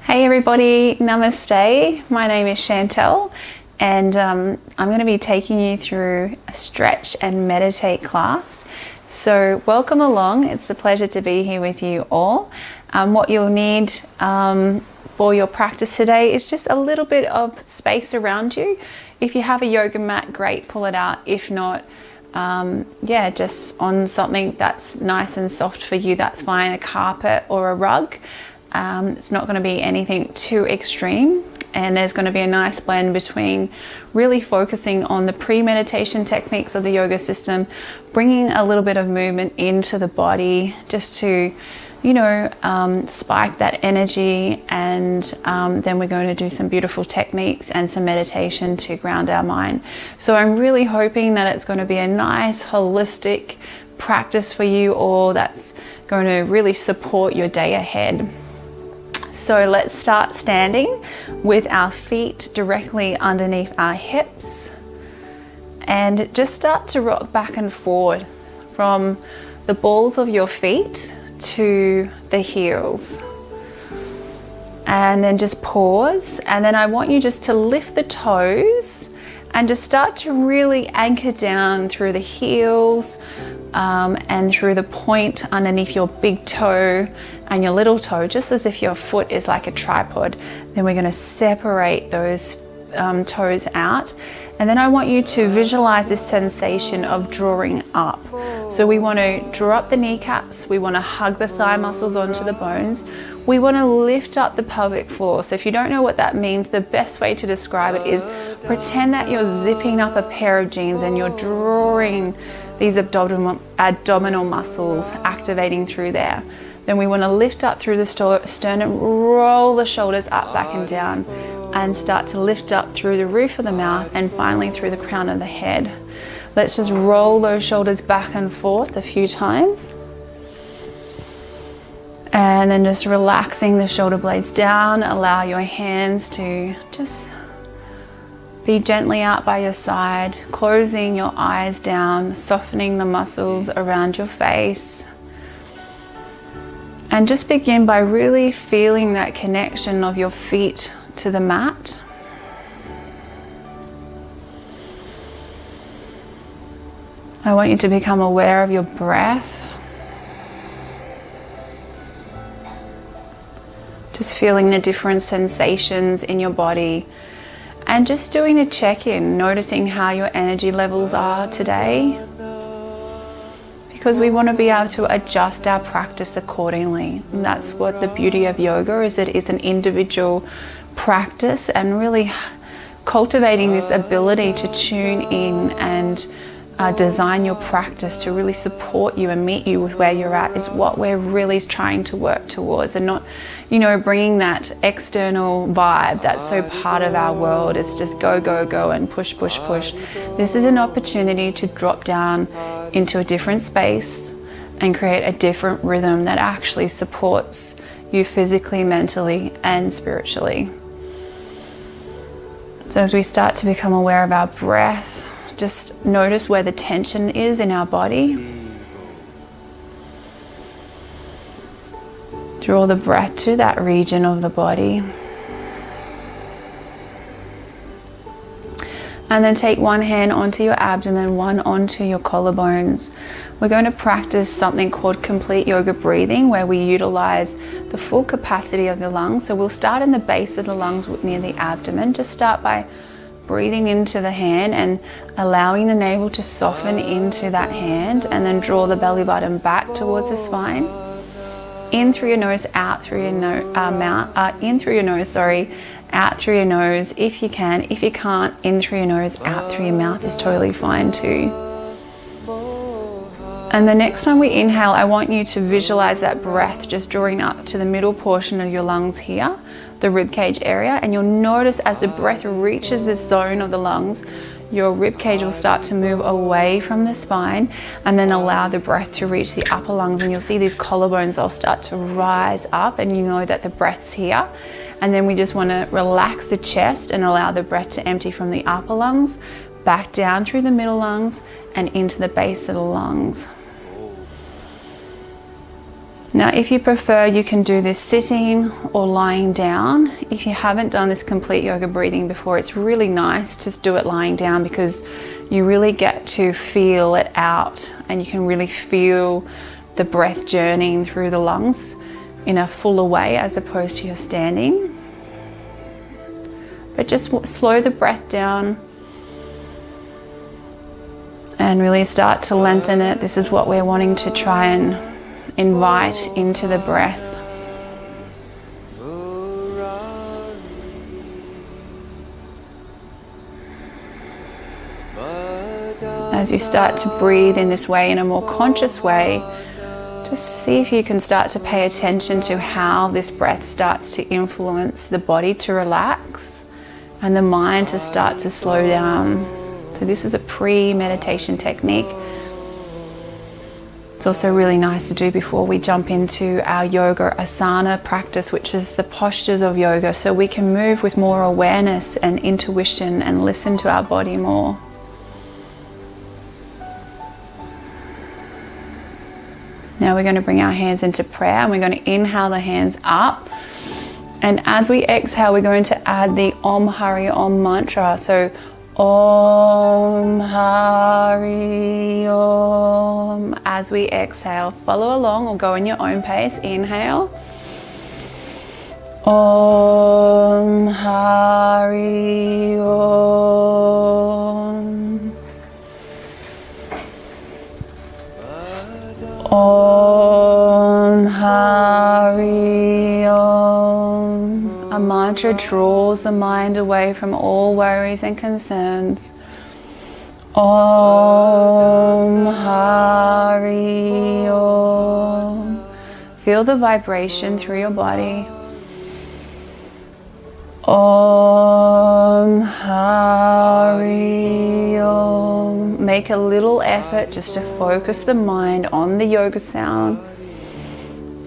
Hey everybody, namaste. My name is Chantelle and I'm going to be taking you through a stretch and meditate class. So welcome along. It's a pleasure to be here with you all. What you'll need for your practice today is just a little bit of space around you. If you have a yoga mat, great, pull it out. If not, just on something that's nice and soft for you, that's fine, a carpet or a rug. It's not going to be anything too extreme, and there's going to be a nice blend between really focusing on the pre-meditation techniques of the yoga system, bringing a little bit of movement into the body just to, spike that energy, and then we're going to do some beautiful techniques and some meditation to ground our mind. So I'm really hoping that it's going to be a nice holistic practice for you all that's going to really support your day ahead. So let's start standing with our feet directly underneath our hips and just start to rock back and forward from the balls of your feet to the heels. And then just pause, and then I want you just to lift the toes and just start to really anchor down through the heels and through the point underneath your big toe and your little toe, just as if your foot is like a tripod. Then we're going to separate those toes out, and then I want you to visualize this sensation of drawing up. So we want to draw up the kneecaps, we want to hug the thigh muscles onto the bones, we want to lift up the pelvic floor. So if you don't know what that means, the best way to describe it is pretend that you're zipping up a pair of jeans and you're drawing these abdominal muscles, activating through there. Then we want to lift up through the sternum, roll the shoulders up, back and down, and start to lift up through the roof of the mouth and finally through the crown of the head. Let's just roll those shoulders back and forth a few times. And then just relaxing the shoulder blades down. Allow your hands to just be gently out by your side, closing your eyes down, softening the muscles around your face. And just begin by really feeling that connection of your feet to the mat. I want you to become aware of your breath. Just feeling the different sensations in your body. And just doing a check-in, noticing how your energy levels are today. Because we want to be able to adjust our practice accordingly. And that's what the beauty of yoga is. It is an individual practice, and really cultivating this ability to tune in and design your practice to really support you and meet you with where you're at is what we're really trying to work towards, and not, bringing that external vibe that's so part of our world. It's just go, go, go and push, push, push. This is an opportunity to drop down into a different space and create a different rhythm that actually supports you physically, mentally, and spiritually. So as we start to become aware of our breath, just notice where the tension is in our body. Draw the breath to that region of the body. And then take one hand onto your abdomen, one onto your collarbones. We're going to practice something called complete yoga breathing, where we utilize the full capacity of the lungs. So we'll start in the base of the lungs near the abdomen. Just start by breathing into the hand and allowing the navel to soften into that hand, and then draw the belly button back towards the spine. In through your nose, out through your mouth. In through your nose, out through your nose if you can. If you can't, in through your nose, out through your mouth is totally fine too. And the next time we inhale, I want you to visualize that breath just drawing up to the middle portion of your lungs here, the ribcage area, and you'll notice as the breath reaches this zone of the lungs, your ribcage will start to move away from the spine, and then allow the breath to reach the upper lungs, and you'll see these collarbones, they'll start to rise up, and you know that the breath's here. And then we just want to relax the chest and allow the breath to empty from the upper lungs, back down through the middle lungs, and into the base of the lungs. Now, if you prefer, you can do this sitting or lying down. If you haven't done this complete yoga breathing before, it's really nice to do it lying down because you really get to feel it out and you can really feel the breath journeying through the lungs in a fuller way as opposed to your standing. But just slow the breath down and really start to lengthen it. This is what we're wanting to try and invite into the breath. As you start to breathe in this way, in a more conscious way, just see if you can start to pay attention to how this breath starts to influence the body to relax and the mind to start to slow down. So this is a pre-meditation technique. It's also really nice to do before we jump into our yoga asana practice, which is the postures of yoga, so we can move with more awareness and intuition and listen to our body more. Now we're going to bring our hands into prayer and we're going to inhale the hands up. And as we exhale, we're going to add the Om Hari Om mantra. So Om Hari Om. As we exhale, follow along or go in your own pace. Inhale. Om Hari Om. Om Hari Om. A mantra draws the mind away from all worries and concerns. Om Hari Om. Feel the vibration through your body. Om Hari Om. Make a little effort just to focus the mind on the yoga sound.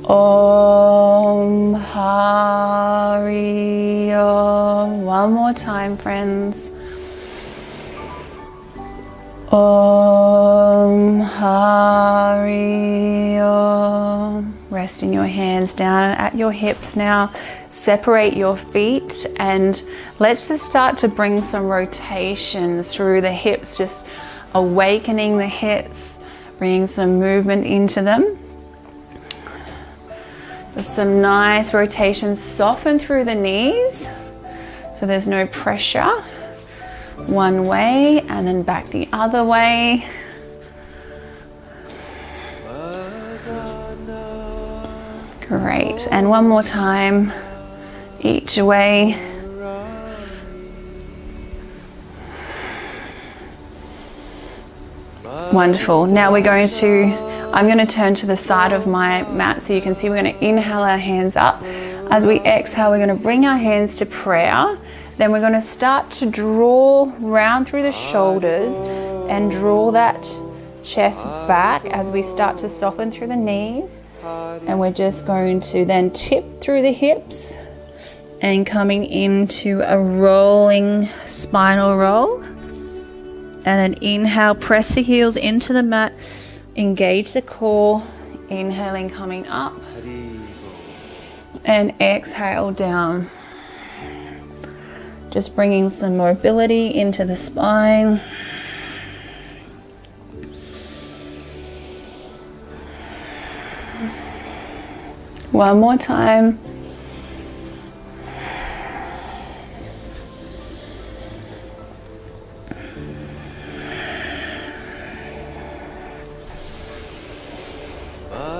Om Hari Om. One more time, friends. Om Hari Om. Resting your hands down at your hips now. Separate your feet and let's just start to bring some rotations through the hips, just awakening the hips, bringing some movement into them. There's some nice rotations. Soften through the knees so there's no pressure. One way and then back the other way. Great. And one more time, each way. Wonderful. Now I'm going to turn to the side of my mat so you can see we're going to inhale our hands up. As we exhale, we're going to bring our hands to prayer. Then we're going to start to draw round through the shoulders and draw that chest back as we start to soften through the knees. And we're just going to then tip through the hips and coming into a rolling spinal roll. And then inhale, press the heels into the mat, engage the core, inhaling, coming up, and exhale down. Just bringing some mobility into the spine. One more time.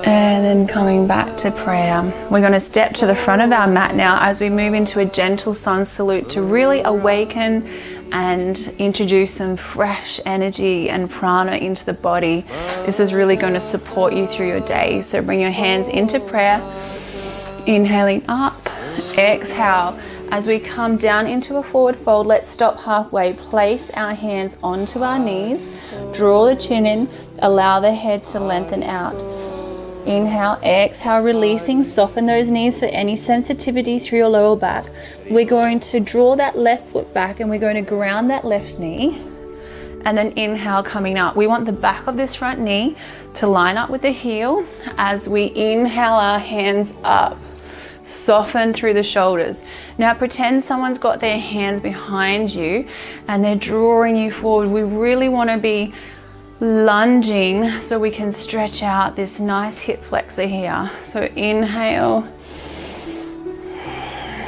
And then coming back to prayer. We're going to step to the front of our mat now as we move into a gentle sun salute to really awaken and introduce some fresh energy and prana into the body. This is really going to support you through your day. So bring your hands into prayer, inhaling up, exhale. As we come down into a forward fold, let's stop halfway, place our hands onto our knees, draw the chin in, allow the head to lengthen out. Inhale, exhale, releasing, soften those knees, so any sensitivity through your lower back. We're going to draw that left foot back and we're going to ground that left knee. and then inhale, coming up. We want the back of this front knee to line up with the heel as we inhale our hands up. Soften through the shoulders. Now pretend someone's got their hands behind you and they're drawing you forward. We really want to be lunging so we can stretch out this nice hip flexor here. So inhale,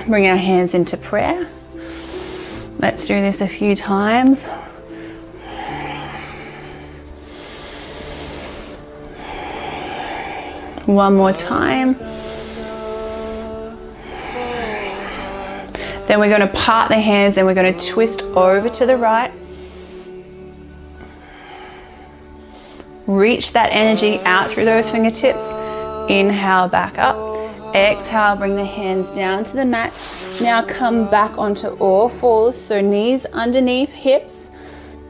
bring our hands into prayer. Let's do this a few times. One more time. Then we're going to part the hands and we're going to twist over to the right. Reach that energy out through those fingertips. Inhale, back up. Exhale, bring the hands down to the mat. Now come back onto all fours. So knees underneath hips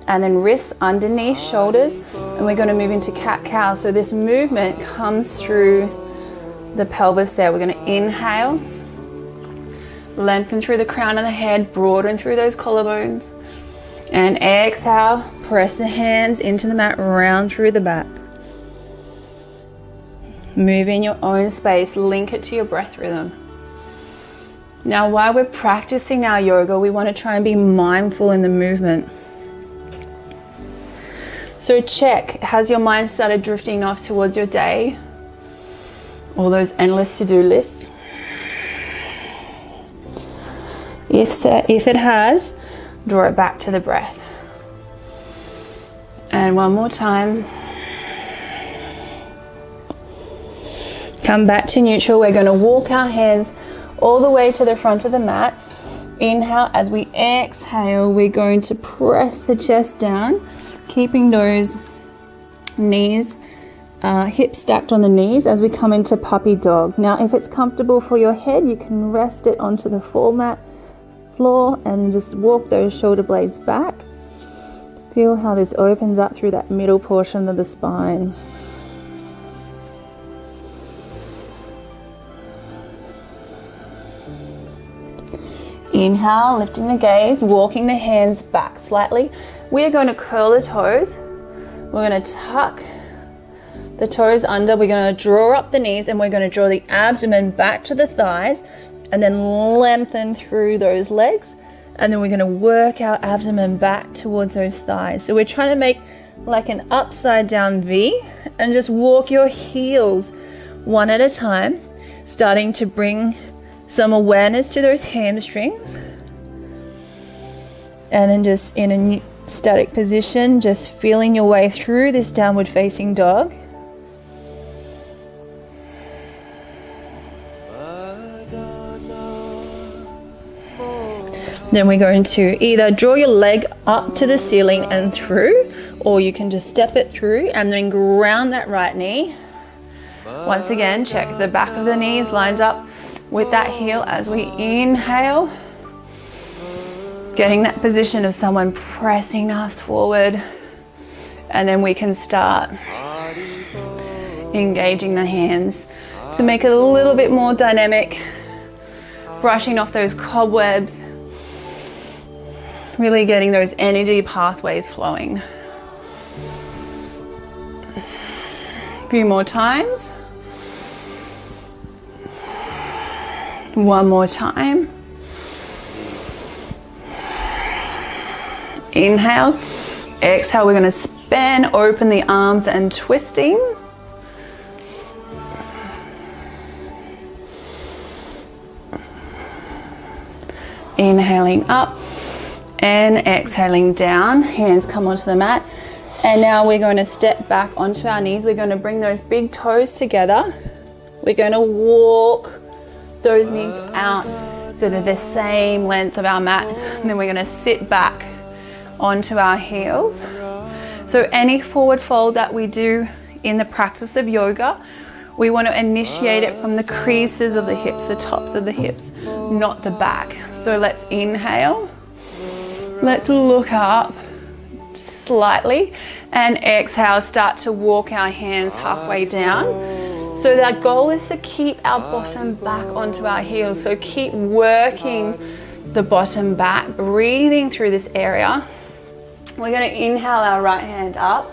and then wrists underneath shoulders. And we're going to move into cat-cow. So this movement comes through the pelvis there. We're going to inhale. Lengthen through the crown of the head, broaden through those collarbones. And exhale, press the hands into the mat, round through the back. Move in your own space, link it to your breath rhythm. Now, while we're practicing our yoga, we want to try and be mindful in the movement. So check, has your mind started drifting off towards your day? All those endless to-do lists? If it has, draw it back to the breath. And one more time. Come back to neutral. We're going to walk our hands all the way to the front of the mat. Inhale. As we exhale, we're going to press the chest down, keeping those knees, hips stacked on the knees as we come into puppy dog. Now, if it's comfortable for your head, you can rest it onto the floor and just walk those shoulder blades back. Feel how this opens up through that middle portion of the spine. Inhale, lifting the gaze, walking the hands back slightly. We're going to curl the toes. We're going to tuck the toes under. We're going to draw up the knees and we're going to draw the abdomen back to the thighs. And then lengthen through those legs. And then we're going to work our abdomen back towards those thighs. So we're trying to make like an upside down V and just walk your heels one at a time, starting to bring some awareness to those hamstrings. And then just in a static position, just feeling your way through this downward facing dog. Then we're going to either draw your leg up to the ceiling and through, or you can just step it through and then ground that right knee. Once again, check the back of the knees lined up with that heel as we inhale. Getting that position of someone pressing us forward. And then we can start engaging the hands to make it a little bit more dynamic. Brushing off those cobwebs. Really getting those energy pathways flowing. A few more times. One more time. Inhale. Exhale, we're going to span open the arms and twisting. Inhaling up. And exhaling down, hands come onto the mat. And now we're going to step back onto our knees. We're going to bring those big toes together. We're going to walk those knees out so they're the same length of our mat. And then we're going to sit back onto our heels. So any forward fold that we do in the practice of yoga, we want to initiate it from the creases of the hips, the tops of the hips, not the back. So let's inhale. Let's look up slightly and exhale, start to walk our hands halfway down. So that goal is to keep our bottom back onto our heels. So keep working the bottom back, breathing through this area. We're going to inhale our right hand up,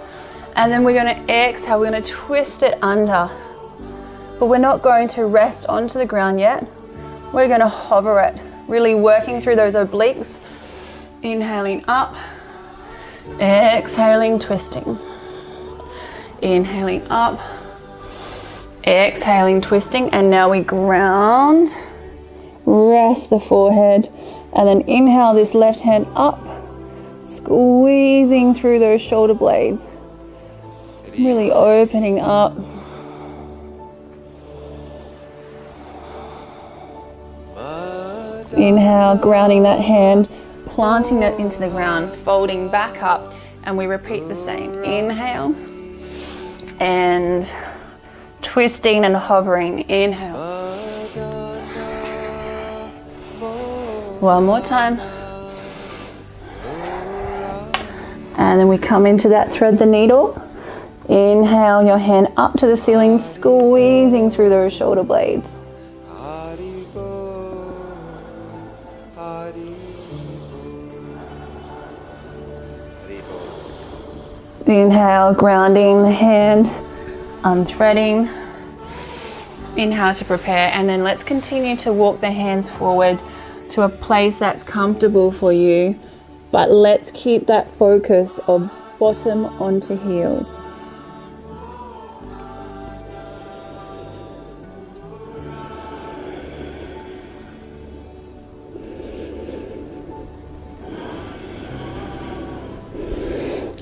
and then we're going to exhale. We're going to twist it under, but we're not going to rest onto the ground yet. We're going to hover it, really working through those obliques. Inhaling up, exhaling, twisting. Inhaling up, exhaling, twisting, and now we ground, rest the forehead, and then inhale this left hand up, squeezing through those shoulder blades, really opening up. Inhale, grounding that hand, planting it into the ground, folding back up, and we repeat the same. Inhale and twisting and hovering. Inhale. One more time. And then we come into that thread the needle. Inhale, your hand up to the ceiling, squeezing through those shoulder blades. Inhale, grounding the hand, unthreading. Inhale to prepare, and then let's continue to walk the hands forward to a place that's comfortable for you, but let's keep that focus of bottom onto heels.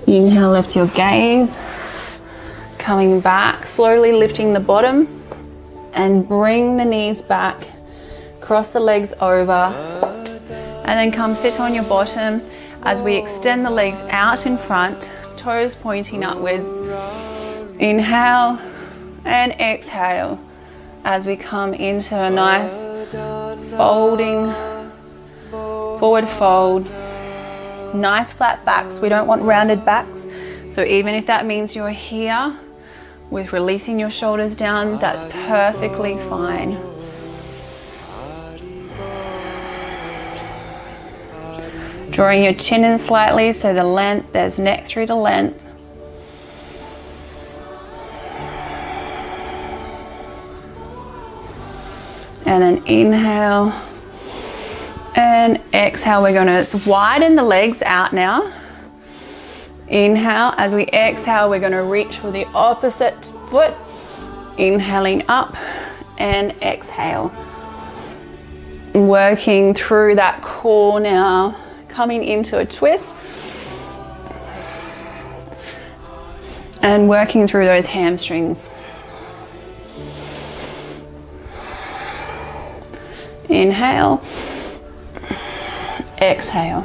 Inhale, lift your gaze, coming back, slowly lifting the bottom and bring the knees back, cross the legs over, and then come sit on your bottom as we extend the legs out in front, toes pointing upwards. Inhale and exhale as we come into a nice folding, forward fold. Nice flat backs. We don't want rounded backs. So even if that means you're here with releasing your shoulders down, that's perfectly fine. Drawing your chin in slightly so the length, there's neck through the length. And then inhale. And exhale, we're going to widen the legs out now. Inhale, as we exhale, we're going to reach for the opposite foot. Inhaling up and exhale. Working through that core now, coming into a twist. And working through those hamstrings. Inhale. Exhale.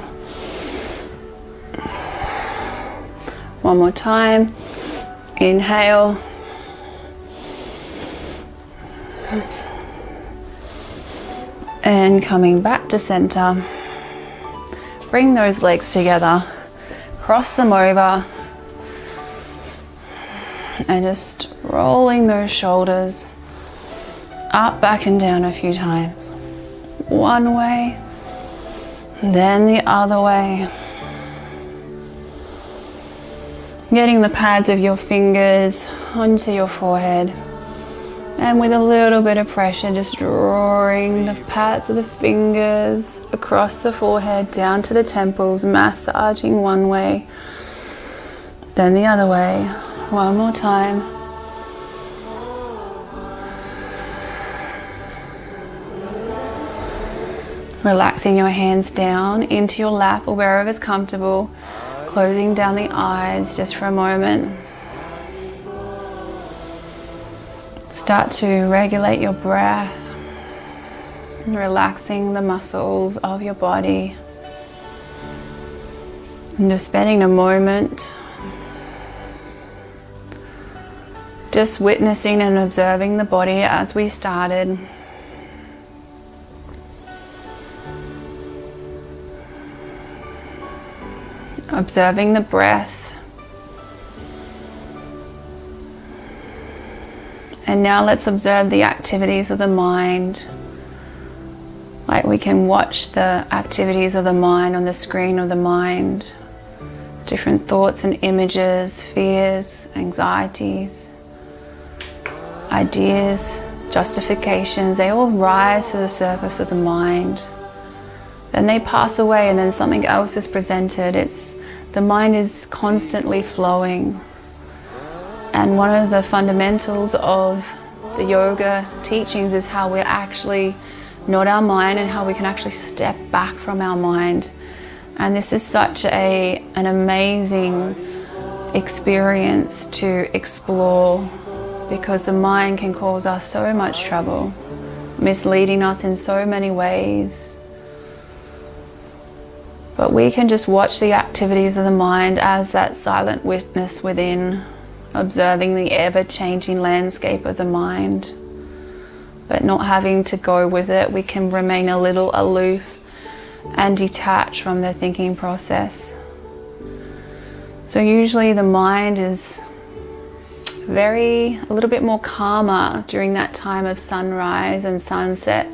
One more time. Inhale. And coming back to center. Bring those legs together. Cross them over. And just rolling those shoulders up, back and down a few times. One way. Then the other way. Getting the pads of your fingers onto your forehead. And with a little bit of pressure, just drawing the pads of the fingers across the forehead, down to the temples, massaging one way, then the other way. One more time. Relaxing your hands down into your lap or wherever's comfortable. Closing down the eyes just for a moment. Start to regulate your breath. Relaxing the muscles of your body. And just spending a moment just witnessing and observing the body as we started. Observing the breath. And now let's observe the activities of the mind. Like we can watch the activities of the mind on the screen of the mind. different thoughts and images, fears, anxieties, ideas, justifications, they all rise to the surface of the mind. Then they pass away and then something else is presented. The mind is constantly flowing. And one of the fundamentals of the yoga teachings is how we're actually not our mind and how we can actually step back from our mind. And this is such an amazing experience to explore, because the mind can cause us so much trouble, misleading us in so many ways. But we can just watch the activities of the mind as that silent witness within, observing the ever-changing landscape of the mind, but not having to go with it. We can remain a little aloof and detach from the thinking process. So usually the mind is a little bit more calmer during that time of sunrise and sunset.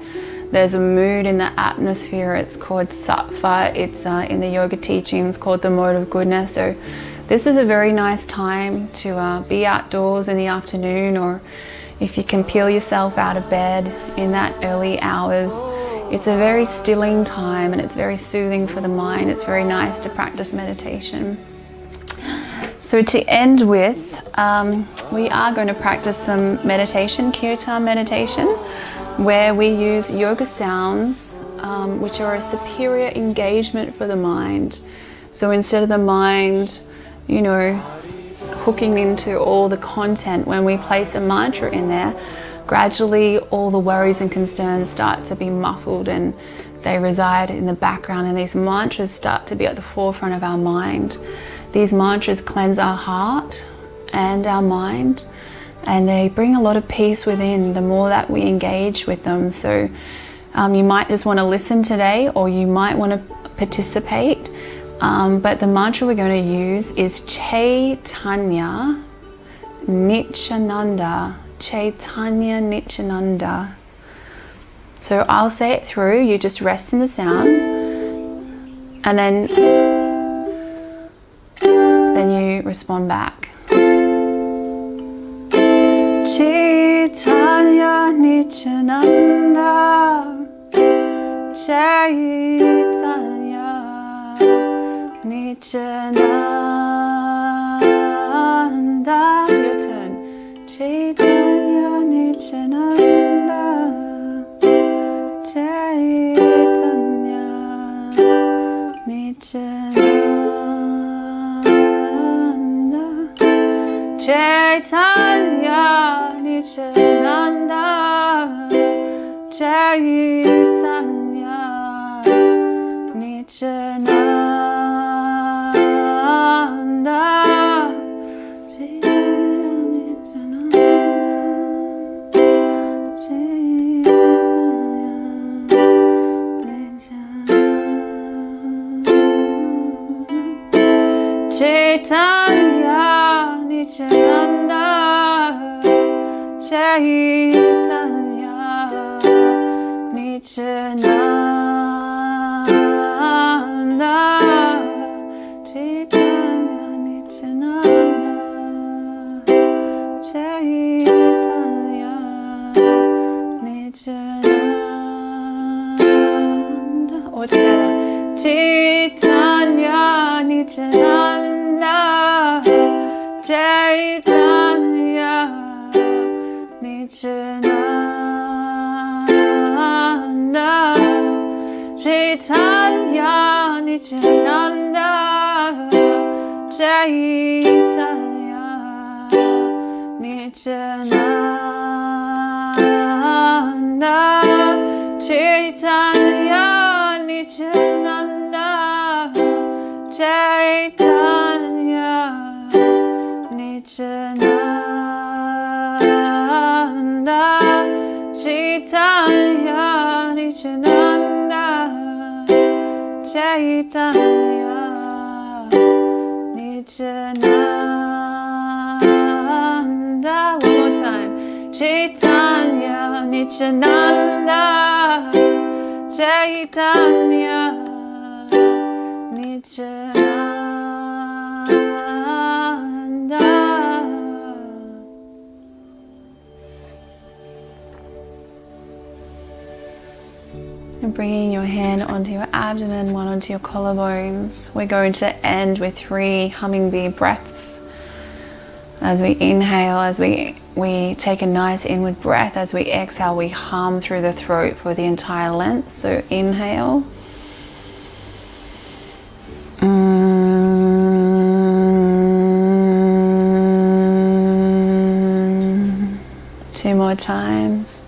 There's a mood in the atmosphere. It's called sattva. It's in the yoga teachings called the mode of goodness. So this is a very nice time to be outdoors in the afternoon, or if you can peel yourself out of bed in that early hours. It's a very stilling time and it's very soothing for the mind. It's very nice to practice meditation. So to end with, we are going to practice some meditation, kirtan meditation, where we use yoga sounds, which are a superior engagement for the mind. So instead of the mind, hooking into all the content, when we place a mantra in there, gradually all the worries and concerns start to be muffled and they reside in the background, and these mantras start to be at the forefront of our mind. These mantras cleanse our heart and our mind, and they bring a lot of peace within the more that we engage with them. So you might just want to listen today, or you might want to participate. But the mantra we're going to use is Chaitanya Nityananda. Chaitanya Nityananda. So I'll say it through, you just rest in the sound, and then you respond back. Chaitanya Nityananda, Chaitanya Nityananda. Your turn. Chaitanya Nityananda, Chaitanya Nityananda, Chaitanya Nityananda, Chaitanya Nityananda. Chaitanya Nityananda, Chaitanya Nityananda, Chaitanya Nityananda, Chaitanya Nityananda. All together. Chaitanya Nityananda, Chaitanya Nityananda, Chaitanya Nityananda, Chaitanya Nityananda, Chaitanya Nityananda, Chaitanya Nityananda, Chaitanya Nityananda, Chaitanya Nityananda. One more time. Chaitanya Nityananda, Chaitanya Nityananda. And bringing your hand onto your abdomen, one onto your collarbones. We're going to end with 3 hummingbee breaths. As we inhale, as we take a nice inward breath, as we exhale, we hum through the throat for the entire length. So inhale. 2 more times.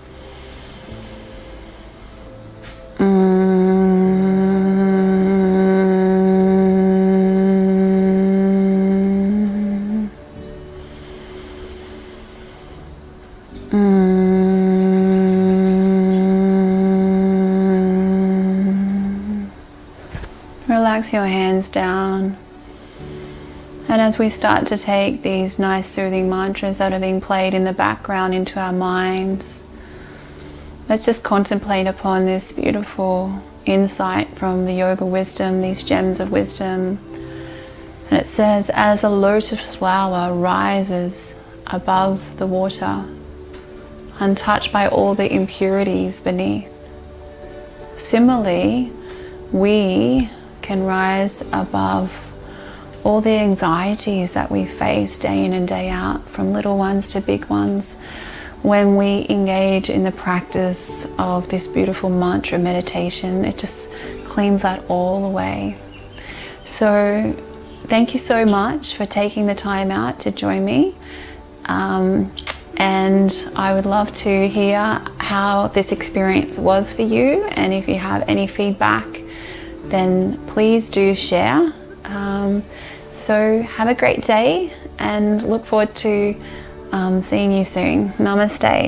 Relax your hands down. And as we start to take these nice soothing mantras that are being played in the background into our minds, let's just contemplate upon this beautiful insight from the yoga wisdom, these gems of wisdom. And it says, as a lotus flower rises above the water, untouched by all the impurities beneath, similarly, we can rise above all the anxieties that we face day in and day out, from little ones to big ones, when we engage in the practice of this beautiful mantra meditation. It just cleans that all away. So thank you so much for taking the time out to join me. And I would love to hear how this experience was for you. And if you have any feedback, then please do share. So have a great day and look forward to seeing you soon. Namaste.